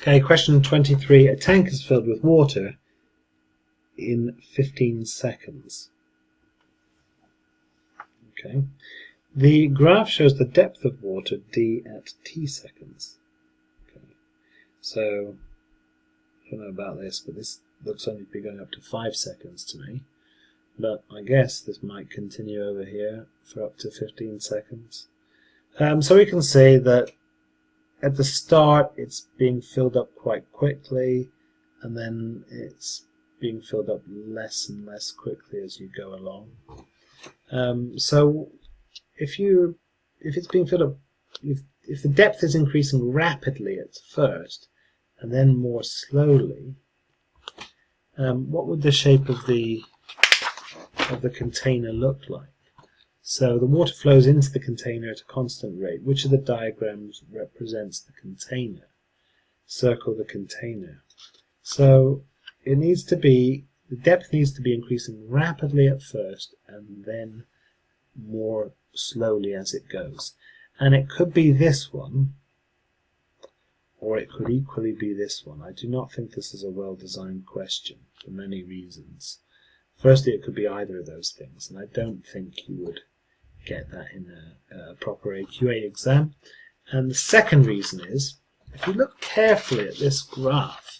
Okay, question 23. A tank is filled with water in 15 seconds. Okay. The graph shows the depth of water d at t seconds. Okay. So, I don't know about this, but this looks only to be going up to 5 seconds to me. But I guess this might continue over here for up to 15 seconds. So we can see that at the start it's being filled up quite quickly, and then it's being filled up less and less quickly as you go along. So if it's being filled up, if the depth is increasing rapidly at first and then more slowly, what would the shape of the container look like? So the water flows into the container at a constant rate. Which of the diagrams represents the container? Circle the container. So it needs to be, the depth needs to be increasing rapidly at first and then more slowly as it goes. And it could be this one, or it could equally be this one. I do not think this is a well-designed question for many reasons. Firstly, it could be either of those things, and I don't think you would get that in a proper AQA exam. And the second reason is, if you look carefully at this graph,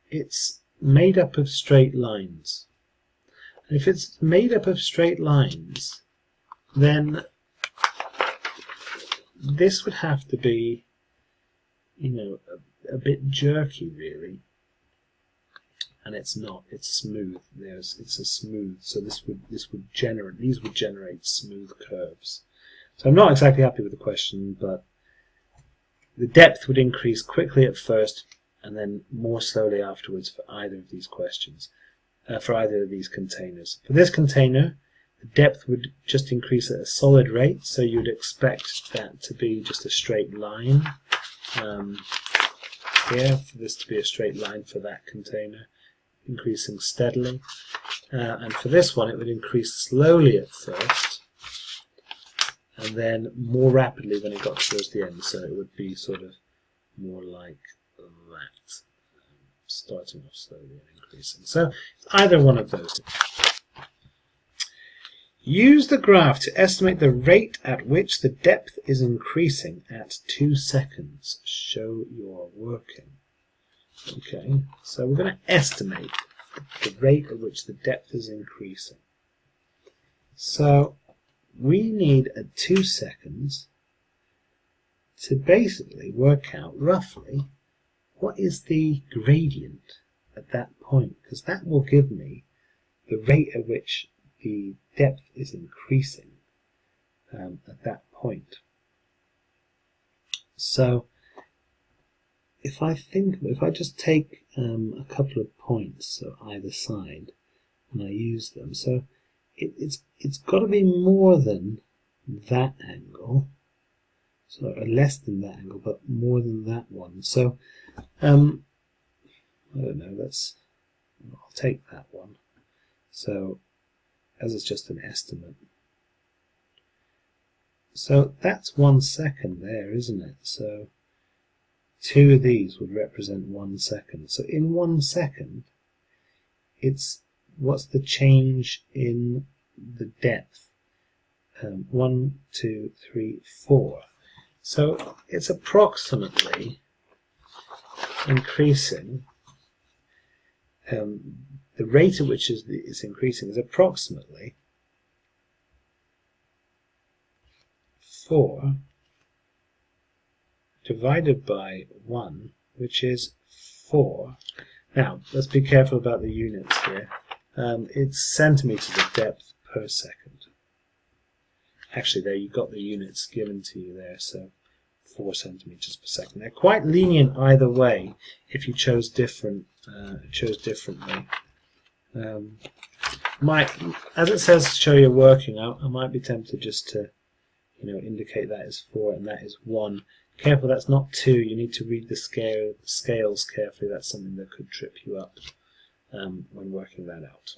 it's made up of straight lines. And if it's made up of straight lines, then this would have to be, you know, a bit jerky, really. And it's not. It's smooth. It's a smooth. So these would generate smooth curves. So I'm not exactly happy with the question, but the depth would increase quickly at first and then more slowly afterwards for either of these questions, for either of these containers. For this container, the depth would just increase at a solid rate, so you'd expect that to be just a straight line here, for this to be a straight line for that container, increasing steadily. And for this one, it would increase slowly at first and then more rapidly when it got towards the end. So it would be sort of more like that, starting off slowly and increasing. So either one of those. Use the graph to estimate the rate at which the depth is increasing at 2 seconds. Show your working. Okay, so we're going to estimate the rate at which the depth is increasing. So we need at 2 seconds to basically work out roughly what is the gradient at that point, because that will give me the rate at which the depth is increasing at that point. So if I just take a couple of points, so either side, and I use them, so it's got to be more than that angle, so less than that angle, but more than that one. So I don't know. I'll take that one. So as it's just an estimate. So that's 1 second there, isn't it? So 2 of these would represent 1 second. So in 1 second, what's the change in the depth? 1, 2, 3, 4. So it's approximately increasing. The rate at which it's increasing is approximately 4 divided by 1, which is 4. Now, let's be careful about the units here. It's centimeters of depth per second. Actually, there you got the units given to you there, so 4 centimeters per second. They're quite lenient either way if you chose differently. As it says, show your working out, I might be tempted just to, indicate that is 4 and that is 1. Careful, that's not 2. You need to read the scales carefully. That's something that could trip you up when working that out.